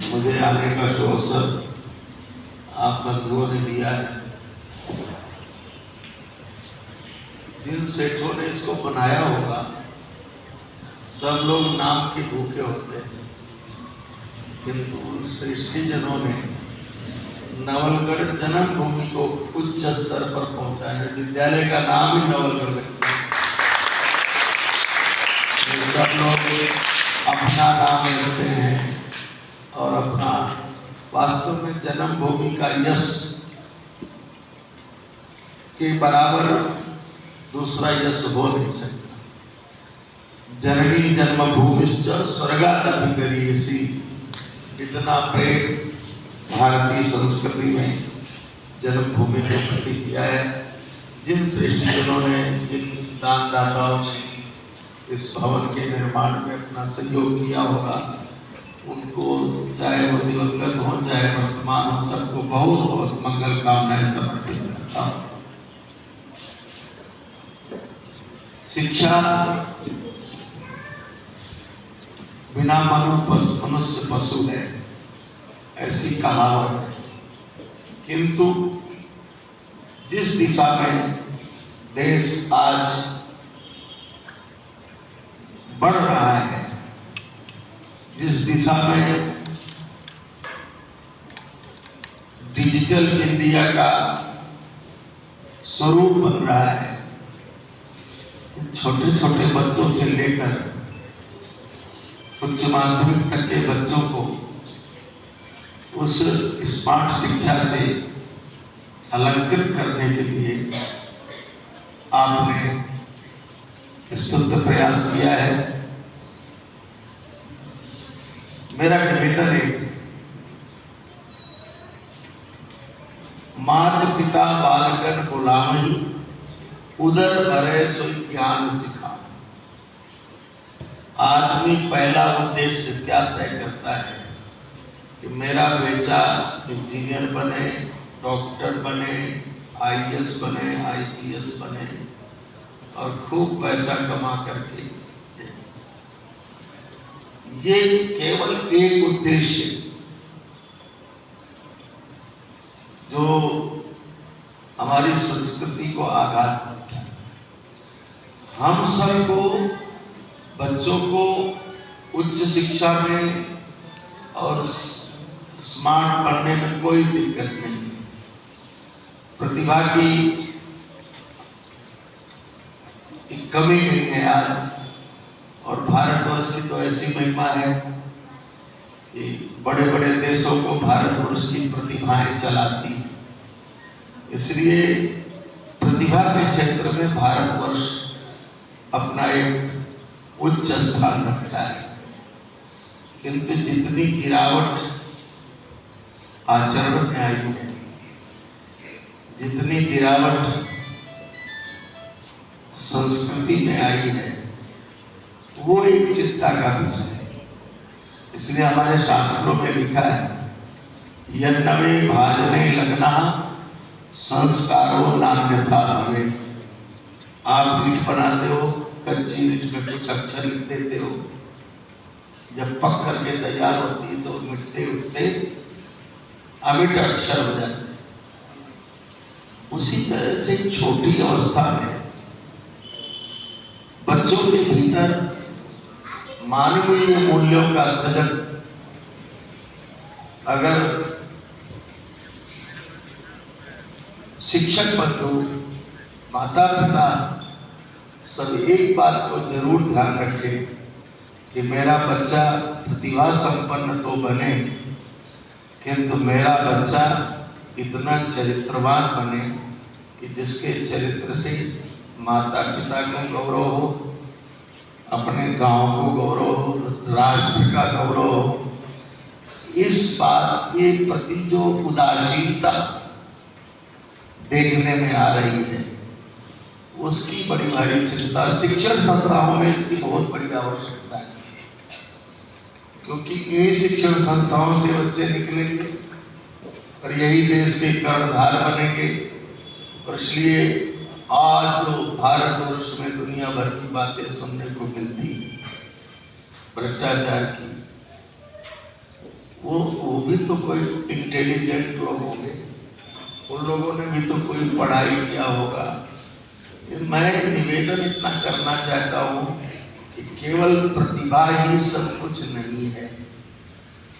मुझे आने का जो अवसर आप बंधुओं ने दिया है, जिन सेठों ने इसको बनाया होगा सब लोग नाम के भूखे होते हैं, किंतु उन सृष्टिजनों ने नवलगढ़ जन्मभूमि को उच्च स्तर पर पहुंचाया। विद्यालय का नाम ही नवलगढ़ रखा। सब लोग अपना नाम रखते हैं और अपना वास्तव में जन्मभूमि का यश के बराबर दूसरा यश हो नहीं सकता। जननी जन्मभूमिश्च स्वर्गादपि गरीयसी, इतना प्रेम भारतीय संस्कृति में जन्मभूमि के प्रति किया है। जिन श्रेष्ठजनों ने, जिन दानदाताओं ने इस भवन के निर्माण में अपना सहयोग किया होगा, उनको चाहे वो दिवंगत हो चाहे वर्तमान हो, सबको बहुत बहुत मंगल कामनाएं समर्पित करता हूँ। शिक्षा बिना मनुष्य पशु है, ऐसी कहावत है। किंतु जिस दिशा में देश आज बढ़ रहा है, जिस दिशा में डिजिटल इंडिया का स्वरूप बन रहा है, छोटे छोटे बच्चों से लेकर उच्च माध्यमिक तक के बच्चों को उस स्मार्ट शिक्षा से अलंकृत करने के लिए आपने स्तुत्य प्रयास किया है। मेरा निवेदन है, मात पिता बालकन गुलामी, उदर भरे सो ज्ञान सिखा। आदमी पहला उद्देश्य क्या तय करता है कि मेरा बेटा इंजीनियर बने, डॉक्टर बने, आईएएस बने, आईपीएस बने और खूब पैसा कमा करके दे। ये केवल एक उद्देश्य जो हमारी संस्कृति को आघात पहुंचाए। हम सबको, बच्चों को उच्च शिक्षा में और स्मार्ट बनने में कोई दिक्कत नहीं है। प्रतिभा की कमी नहीं है आज, और भारतवर्ष की तो ऐसी महिमा है कि बड़े बड़े देशों को भारतवर्ष की प्रतिभाएं चलाती हैं। इसलिए प्रतिभा के क्षेत्र में भारतवर्ष अपना एक उच्च स्थान रखता है। किंतु जितनी गिरावट आचरण में आई है, जितनी गिरावट संस्कृति में आई है, वो एक चिंता का विषय है। इसलिए हमारे शास्त्रों में लिखा है, यन्नवे भाजने लगना संस्कारो नान्यथा भवे। आप ईंट बनाते हो, कच्ची ईंट में कुछ अक्षर लिख देते हो, जब पक करके तैयार होती है तो मिटते उठते अमिट अक्षर हो जाते हैं। उसी तरह से छोटी अवस्था में बच्चों के भीतर मानवीय मूल्यों का सृजन अगर शिक्षक बंधु, माता पिता सब एक बात को जरूर ध्यान रखें कि मेरा बच्चा प्रतिभा संपन्न तो बने, किंतु मेरा बच्चा इतना चरित्रवान बने कि जिसके चरित्र से माता पिता को गौरव हो, अपने गांव को गौरव हो, राष्ट्र का गौरव हो। इस बात के प्रति जो उदासीनता देखने में आ रही है, उसकी बड़ी भारी चिंता शिक्षण संस्थाओं में इसकी बहुत बड़ी आवश्यकता है। क्योंकि ये शिक्षण संस्थाओं से बच्चे निकलेंगे और यही देश के कर्णधार बनेंगे। और इसलिए आज जो भारतवर्ष में दुनिया भर की बातें सुनने को मिलती, भ्रष्टाचार की, वो भी तो कोई इंटेलिजेंट लोग होंगे, उन लोगों ने भी तो कोई पढ़ाई किया होगा। मैं निवेदन इतना करना चाहता हूँ कि केवल प्रतिभा ही सब कुछ नहीं है।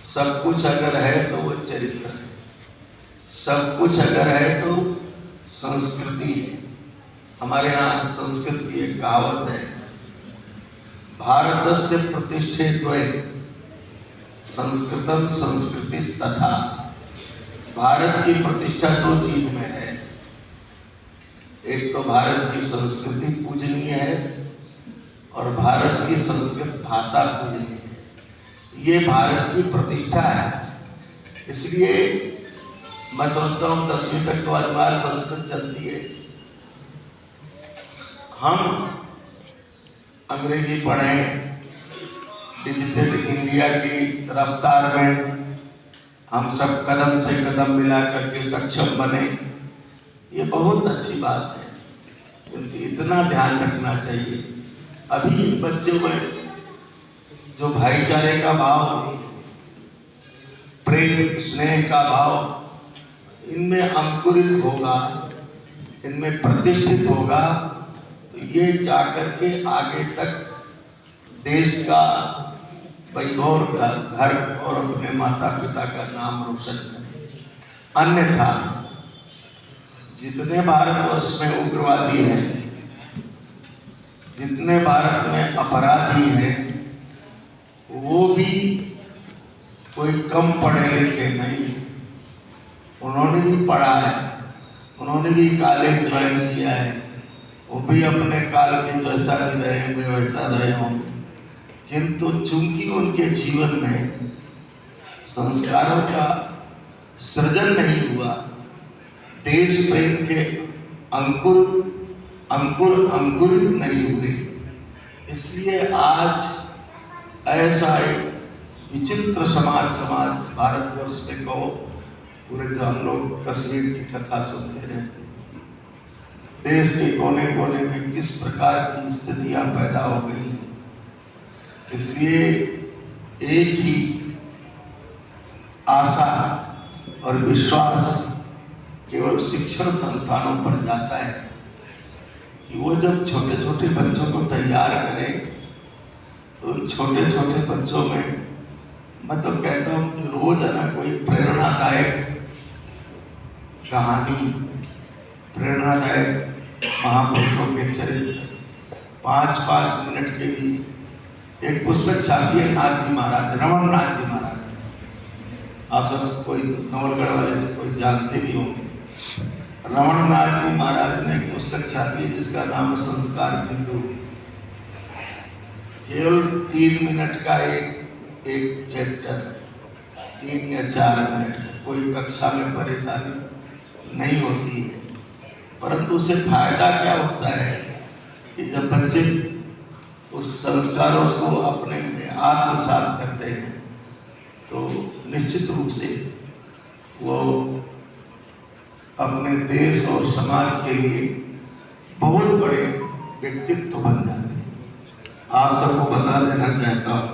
सब कुछ अगर है तो वो चरित्र है, सब कुछ अगर है तो संस्कृति है। हमारे यहाँ संस्कृत की एक कहावत है, भारतस्य प्रतिष्ठे द्वय संस्कृतम संस्कृति तथा। भारत की प्रतिष्ठा दो चीज में है, एक तो भारत की संस्कृति पूजनीय है और भारत की संस्कृत भाषा पूजनीय है। ये भारत की प्रतिष्ठा है। इसलिए मैं सोचता हूँ 10वीं तक तो अनिवार्य संस्कृत चलती है। हम अंग्रेजी पढ़ें, डिजिटल इंडिया की रफ्तार में हम सब कदम से कदम मिला करके सक्षम बने, ये बहुत अच्छी बात है। किंतु इतना ध्यान रखना चाहिए, अभी इन बच्चों में जो भाईचारे का भाव, प्रेम स्नेह का भाव इनमें अंकुरित होगा, इनमें प्रतिष्ठित होगा, तो ये जाकर के आगे तक देश का वैभव, घर और अपने माता पिता का नाम रोशन करें। अन्यथा जितने भारतवर्ष में उग्रवादी हैं, जितने भारत में अपराधी हैं, वो भी कोई कम पढ़े लिखे नहीं। उन्होंने भी पढ़ा है, उन्होंने भी कॉलेज ज्वाइन किया है, वो भी अपने काल के जैसा भी रहे होंगे वैसा रहे होंगे। किंतु चूंकि उनके जीवन में संस्कारों का सृजन नहीं हुआ, देश प्रेम के अंकुरित नहीं हुए, इसलिए आज ऐसा एक विचित्र समाज भारतवर्ष में कहो, पूरे जो हम लोग कश्मीर की कथा सुनते रहते हैं, देश के कोने कोने में किस प्रकार की स्थितियां पैदा हो गई हैं। इसलिए एक ही आशा और विश्वास केवल शिक्षण संस्थानों पर जाता है कि वो जब छोटे छोटे बच्चों को तैयार करें, तो छोटे छोटे बच्चों में मैं तो कहता हूँ कि रोज है ना कोई प्रेरणादायक कहानी, प्रेरणादायक महापुरुषों के चरित्र 5-5 मिनट के भी एक पुस्तक छापी है, नाथ जी महाराज, रमन नाथ जी महाराज। आप सब कोई नवलगढ़ वाले से कोई जानते भी होंगे। रमन नाथ जी महाराज ने एक पुस्तक छापी है जिसका नाम संस्कार बिंदु। केवल 3 मिनट का एक चैप्टर, 3 या 4 मिनट, कोई कक्षा में परेशानी नहीं होती है। परंतु उससे फायदा क्या होता है कि जब बच्चे उस संस्कारों को अपने में आत्मसात करते हैं, तो निश्चित रूप से वो अपने देश और समाज के लिए बहुत बड़े व्यक्तित्व बन जाते हैं। आप सबको बता देना चाहता हूँ,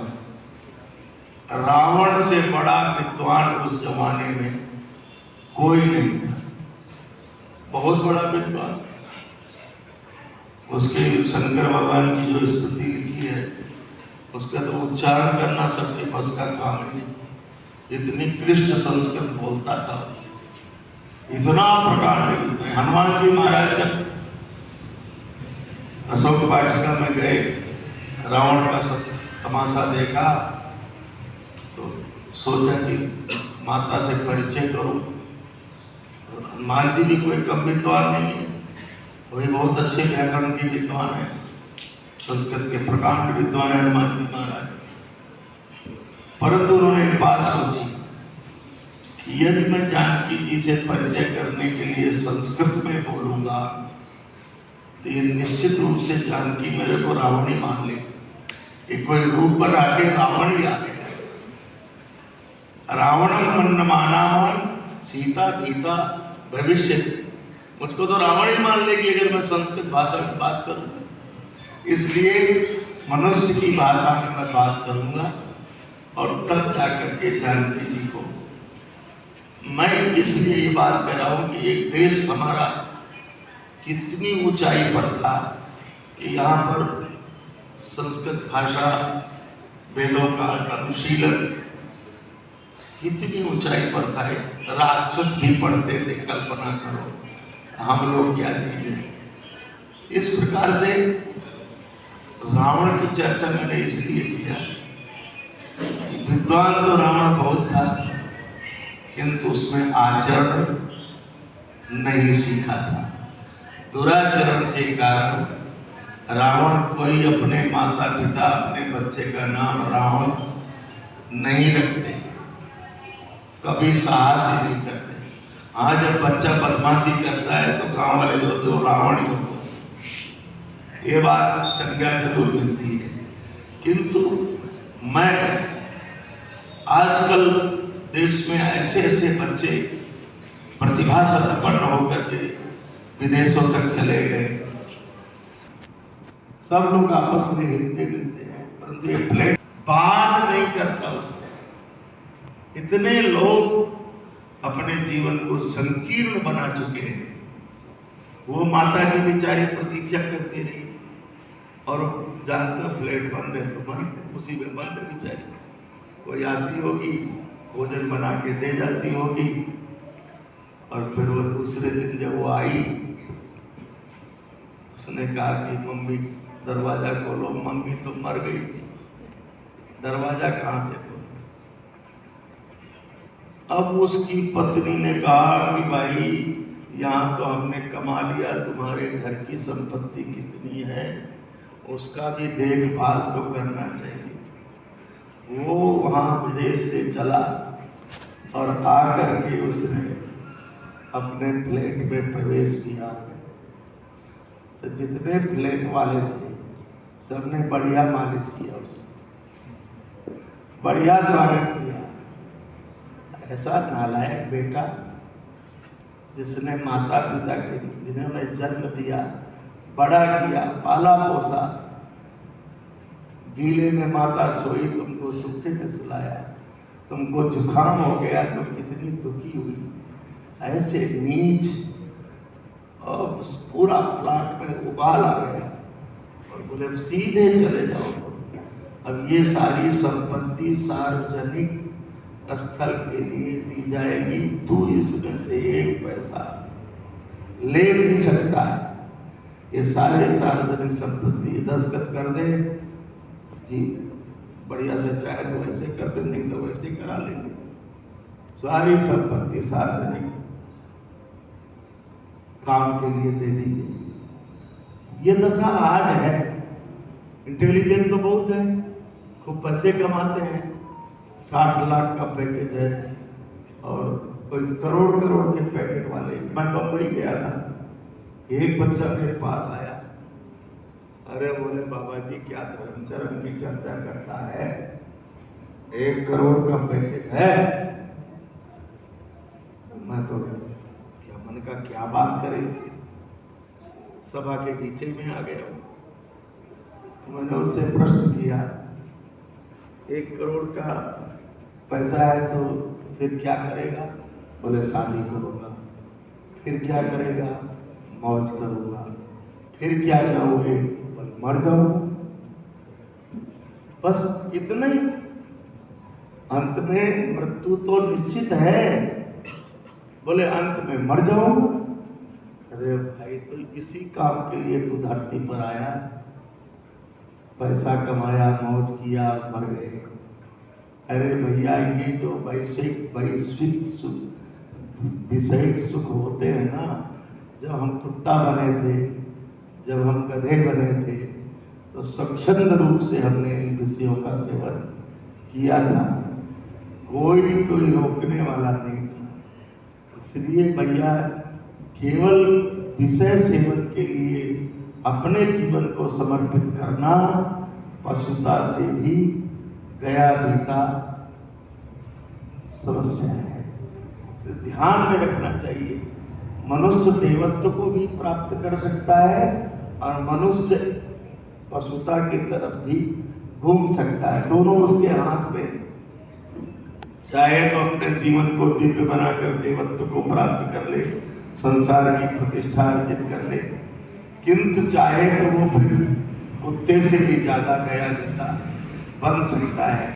रावण से बड़ा विद्वान उस जमाने में कोई नहीं था, बहुत बड़ा विद्वान। उसके शंकर भगवान की जो स्तुति लिखी है, उसका तो उच्चारण करना सबके बस का काम नहीं। इतनी कृष्ण संस्कृत बोलता था, इतना प्रकांड। हनुमान जी महाराज जब अशोक वाटिका में गए, रावण का सब तमाशा देखा, तो सोचा कि माता से परिचय करूं। हनुमान जी भी कोई कम विद्वान नहीं है, वही बहुत अच्छे व्याकरण के विद्वान है, संस्कृत के प्रकांड विद्वान है हनुमान जी महाराज। परंतु उन्होंने एक बात सोची कि यदि मैं जानकी जी से परिचय करने के लिए संस्कृत में बोलूंगा, तो ये निश्चित रूप से जानकी मेरे को रावण ही मान लेगी। एक कोई रूप बना के रावण ही आ गया। रावणम मन्यमानामन सीता गीता भविष्य, मुझको तो रावण ही मान लेगी अगर मैं संस्कृत भाषा में बात करूंगा। इसलिए मनुष्य की भाषा में मैं बात करूंगा और तब जाकर के जानकी जी को। मैं इसलिए ये बात कह रहा हूं कि एक देश हमारा कितनी ऊंचाई पर था कि यहाँ पर संस्कृत भाषा वेदों का अनुशीलन कितनी ऊंचाई पर था। राक्षस भी पढ़ते थे, कल्पना करो हम लोग क्या चीजें। इस प्रकार से रावण की चर्चा मैंने इसलिए किया कि विद्वान तो रावण बहुत था, किंतु उसमें आचरण नहीं सीखा था। दुराचरण के कारण रावण कोई अपने माता पिता अपने बच्चे का नाम रावण नहीं रखते, कभी साहस ही नहीं करते। हाँ, जब बच्चा बदमाशी करता है तो गांव वाले लोग तो रावण ही होते, ये बात संज्ञा जरूर मिलती है। किंतु मैं आजकल देश में ऐसे ऐसे बच्चे प्रतिभा संपन्न होकर के विदेशों तक चले गए। सब लोग आपस में हिलते मिलते हैं, परंतु ये प्लेट बात नहीं करता उससे। इतने लोग अपने जीवन को संकीर्ण बना चुके हैं। वो माता जी बेचारी प्रतीक्षा करती रही और जानता फ्लैट बंद है तो बंद, उसी में बंद है बेचारी। कोई आती होगी, भोजन बना के दे जाती होगी, और फिर वो दूसरे दिन जब वो आई, उसने कहा कि मम्मी दरवाजा खोलो। मम्मी तो मर गई थी, दरवाजा कहां से खोलो। अब उसकी पत्नी ने कहा कि भाई यहाँ तो हमने कमा लिया, तुम्हारे घर की संपत्ति कितनी है उसका भी देखभाल तो करना चाहिए। वो वहाँ विदेश से चला और आकर के उसने अपने फ्लैट में प्रवेश किया। तो जितने फ्लैट वाले थे सबने बढ़िया मालिश किया, उसने बढ़िया स्वागत किया। ऐसा नालायक बेटा जिसने माता पिता के जिन्होंने जन्म दिया, बड़ा किया, पाला पोसा, गीले में माता सोई, तुमको सूखे में सुलाया, तुमको जुकाम हो गया तो कितनी दुखी हुई। ऐसे नीच और पूरा प्लाट में उबाल आ गया और बोले अब सीधे चले जाओ। अब ये सारी संपत्ति सार्वजनिक स्थल के लिए दी जाएगी, तू इसमें से एक पैसा ले नहीं सकता है। ये सारे सार्वजनिक संपत्ति दस्तखत कर दे जी, बढ़िया से चाहे तो वैसे कर दे, नहीं तो वैसे करा लेंगे। सारी संपत्ति सार्वजनिक काम के लिए दे दी गई। ये दशा आज है। इंटेलिजेंट तो बहुत है, खूब पैसे कमाते हैं, 60 लाख का पैकेज है और कोई करोड़ करोड़ के पैकेट वाले। मैं बम्बई गया था, एक बच्चा मेरे पास आया, अरे बोले बाबा जी क्या धर्मचरण की चर्चा करता है, 1 करोड़ का पैकेज है। मैं तो क्या मन का क्या बात करें, सभा के पीछे में आ गया हूं। मैंने उससे प्रश्न किया, 1 करोड़ का पैसा है तो फिर क्या करेगा? बोले शादी करूंगा। फिर क्या करेगा? मौज करूंगा। फिर क्या करोगे? बोले मर जाऊंगा। बस इतना ही। अंत में मृत्यु तो निश्चित है। बोले अंत में मर जाऊंगा। अरे भाई, तो इसी काम के लिए तू धरती पर आया, पैसा कमाया, मौज किया, मर गए। अरे भैया, ये जो वैश्विक सुख होते हैं ना, जब हम कुत्ता बने थे, जब हम गधे बने थे, तो स्वच्छंद रूप से हमने इन विषयों का सेवन किया था, कोई रोकने वाला नहीं था। इसलिए भैया, केवल विषय सेवन के लिए अपने जीवन को समर्पित करना पशुता से भी गया बीता समस्या है। तो ध्यान में रखना चाहिए, मनुष्य देवत्व को भी प्राप्त कर सकता है और मनुष्य पशुता की तरफ भी घूम सकता है। दोनों उसके हाथ में। चाहे तो अपने जीवन को दिव्य बनाकर देवत्व को प्राप्त कर ले, संसार की प्रतिष्ठा अर्जित कर ले, किंतु चाहे तो वो फिर कुत्ते से भी ज्यादा गया देता बन सकता है।